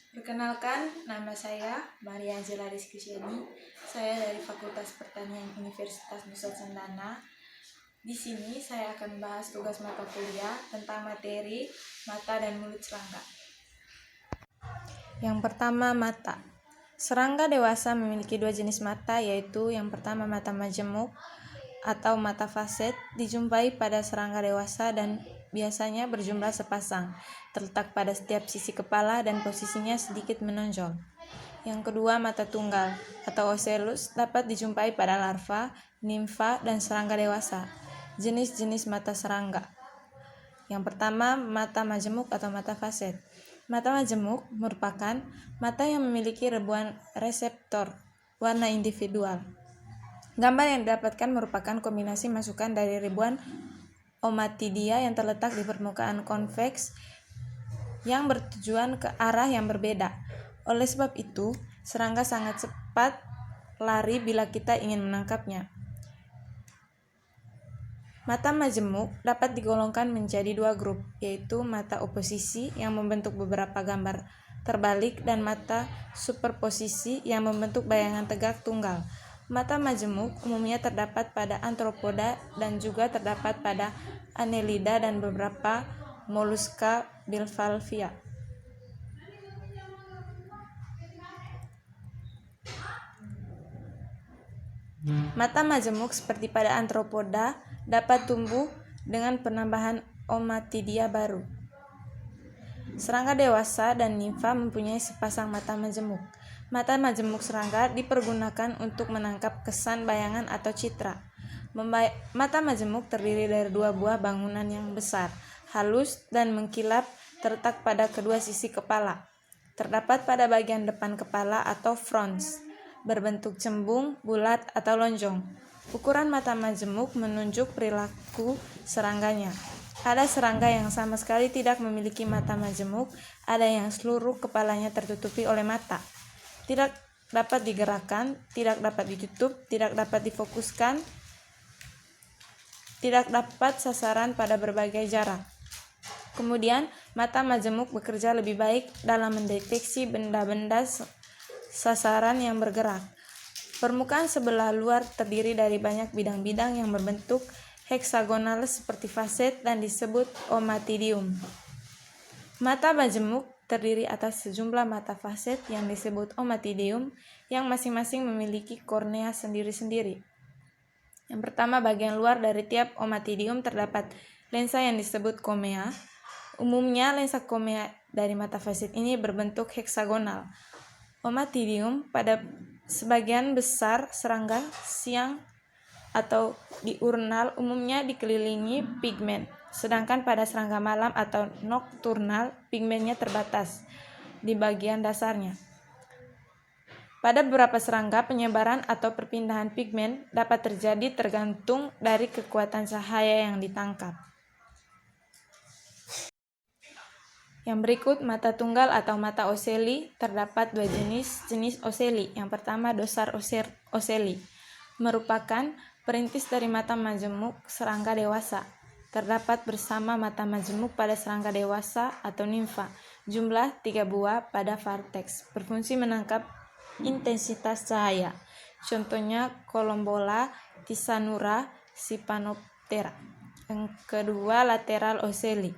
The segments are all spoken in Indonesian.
Perkenalkan, nama saya Maria Angela Rizkyani. Saya dari Fakultas Pertanian Universitas Nusa Cendana. Di sini saya akan bahas tugas mata kuliah tentang materi mata dan mulut serangga. Yang pertama, mata. Serangga dewasa memiliki dua jenis mata, yaitu yang pertama mata majemuk atau mata faset, dijumpai pada serangga dewasa dan biasanya berjumlah sepasang, terletak pada setiap sisi kepala dan posisinya sedikit menonjol. Yang kedua, mata tunggal atau ocellus dapat dijumpai pada larva, nimfa, dan serangga dewasa. Jenis-jenis mata serangga. Yang pertama, mata majemuk atau mata faset. Mata majemuk merupakan mata yang memiliki ribuan reseptor warna individual. Gambar yang didapatkan merupakan kombinasi masukan dari ribuan omatidia yang terletak di permukaan konveks yang bertujuan ke arah yang berbeda. Oleh sebab itu, serangga sangat cepat lari bila kita ingin menangkapnya. Mata majemuk dapat digolongkan menjadi dua grup, yaitu mata oposisi yang membentuk beberapa gambar terbalik dan mata superposisi yang membentuk bayangan tegak tunggal. Mata majemuk umumnya terdapat pada Arthropoda dan juga terdapat pada Annelida dan beberapa Mollusca bivalvia. Mata majemuk seperti pada Arthropoda dapat tumbuh dengan penambahan omatidia baru. Serangga dewasa dan nimfa mempunyai sepasang mata majemuk. Mata majemuk serangga dipergunakan untuk menangkap kesan bayangan atau citra. Mata majemuk terdiri dari dua buah bangunan yang besar, halus, dan mengkilap terletak pada kedua sisi kepala. Terdapat pada bagian depan kepala atau frons, berbentuk cembung, bulat, atau lonjong. Ukuran mata majemuk menunjuk perilaku serangganya. Ada serangga yang sama sekali tidak memiliki mata majemuk, ada yang seluruh kepalanya tertutupi oleh mata. Tidak dapat digerakkan, tidak dapat ditutup, tidak dapat difokuskan, tidak dapat sasaran pada berbagai jarak. Kemudian, mata majemuk bekerja lebih baik dalam mendeteksi benda-benda sasaran yang bergerak. Permukaan sebelah luar terdiri dari banyak bidang-bidang yang berbentuk heksagonal seperti faset dan disebut omatidium. Mata majemuk terdiri atas sejumlah mata faset yang disebut omatidium yang masing-masing memiliki kornea sendiri-sendiri. Yang pertama, bagian luar dari tiap omatidium terdapat lensa yang disebut komea. Umumnya lensa komea dari mata faset ini berbentuk heksagonal. Omatidium pada sebagian besar serangga siang atau diurnal umumnya dikelilingi pigmen, sedangkan pada serangga malam atau nokturnal pigmennya terbatas di bagian dasarnya. Pada beberapa serangga, penyebaran atau perpindahan pigmen dapat terjadi tergantung dari kekuatan cahaya yang ditangkap. Yang berikut, mata tunggal atau mata ocelli. Terdapat dua jenis ocelli. Yang pertama, dosar ocelli, merupakan perintis dari mata majemuk serangga dewasa. Terdapat bersama mata majemuk pada serangga dewasa atau nimfa. Jumlah 3 buah pada vartex. Berfungsi menangkap intensitas cahaya. Contohnya Colombola, Tisanura, Siphanoptera. Yang kedua, lateral ocelli.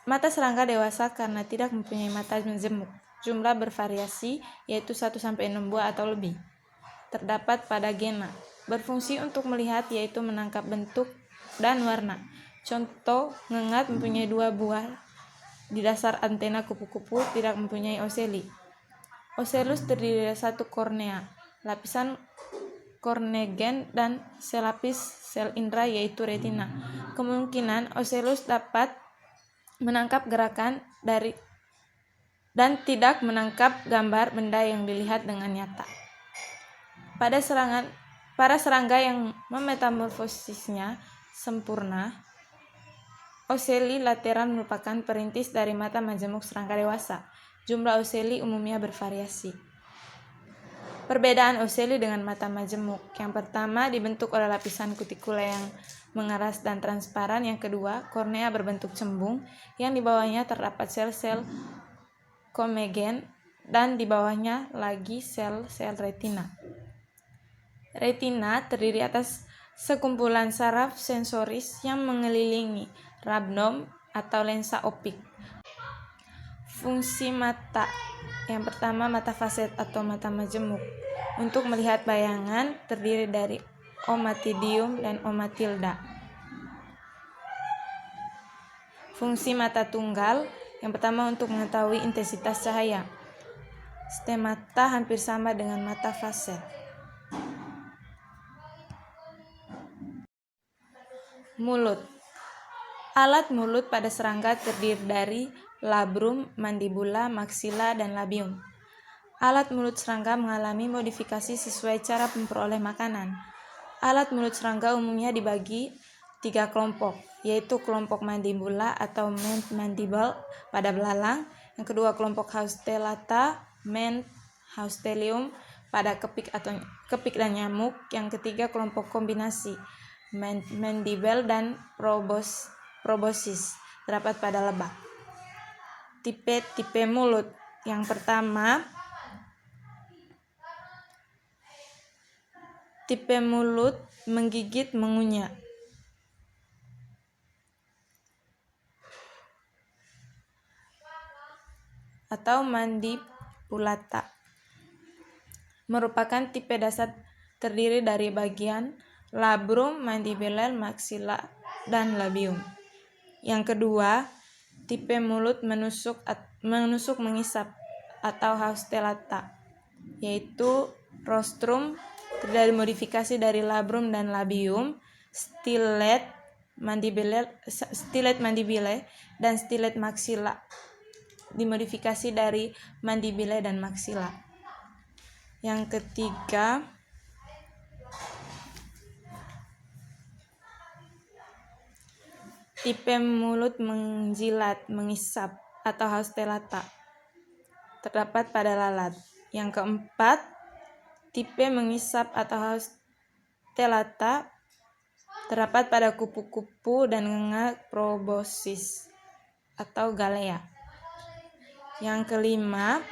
Mata serangga dewasa karena tidak mempunyai mata majemuk. Jumlah bervariasi, yaitu 1-6 buah atau lebih. Terdapat pada gena. Berfungsi untuk melihat, yaitu menangkap bentuk dan warna. Contoh, ngengat mempunyai 2 buah di dasar antena kupu-kupu, tidak mempunyai ocelli. Ocellus terdiri dari 1 kornea, lapisan kornegen, dan selapis sel indera yaitu retina. Kemungkinan ocellus dapat menangkap gerakan dari dan tidak menangkap gambar benda yang dilihat dengan nyata. Pada serangga yang metamorfosisnya sempurna, ocelli lateral merupakan perintis dari mata majemuk serangga dewasa. Jumlah ocelli umumnya bervariasi. Perbedaan ocelli dengan mata majemuk. Yang pertama, dibentuk oleh lapisan kutikula yang mengeras dan transparan. Yang kedua, kornea berbentuk cembung yang di bawahnya terdapat sel-sel komegen, dan di bawahnya lagi sel-sel retina. Retina terdiri atas sekumpulan saraf sensoris yang mengelilingi rabdom atau lensa optik. Fungsi mata. Yang pertama, mata faset atau mata majemuk. Untuk melihat bayangan terdiri dari omatidium dan omatilda. Fungsi mata tunggal. Yang pertama, untuk mengetahui intensitas cahaya. Stemata hampir sama dengan mata faset. Mulut. Alat mulut pada serangga terdiri dari labrum, mandibula, maksila, dan labium. Alat mulut serangga mengalami modifikasi sesuai cara memperoleh makanan. Alat mulut serangga umumnya dibagi 3 kelompok, yaitu kelompok mandibula atau main mandible pada belalang, yang kedua kelompok haustellata, main haustelium pada kepik dan nyamuk, yang ketiga kelompok kombinasi mandible dan proboscis terdapat pada lebah. Tipe mulut. Yang pertama, tipe mulut menggigit mengunyah. Atau mandibulata. Merupakan tipe dasar terdiri dari bagian labrum, mandibular, maksila, dan labium. Yang kedua, tipe mulut menusuk mengisap atau haustellata, yaitu rostrum terdiri dari modifikasi dari labrum dan labium, stylet mandibilae, dan stylet maxilla dimodifikasi dari mandibilae dan maxilla. Yang ketiga, tipe mulut menjilat, mengisap atau haustellata terdapat pada lalat. Yang keempat, tipe mengisap atau haustellata terdapat pada kupu-kupu dan nganga proboscis atau galea. Yang kelima,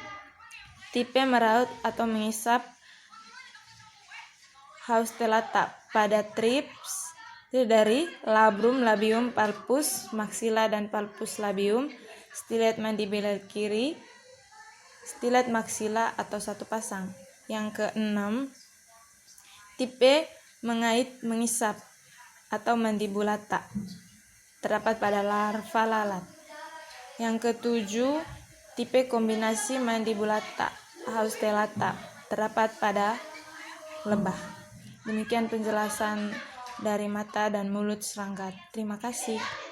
tipe meraut atau mengisap haustellata pada trips dari labrum, labium, palpus, maksila, dan palpus labium, stylet mandibular kiri, stylet maxilla atau satu pasang. Yang keenam, tipe mengait mengisap atau mandibulata terdapat pada larva lalat. Yang ketujuh, tipe kombinasi mandibulata haustellata terdapat pada lebah. Demikian penjelasan dari mata dan mulut serangga. Terima kasih.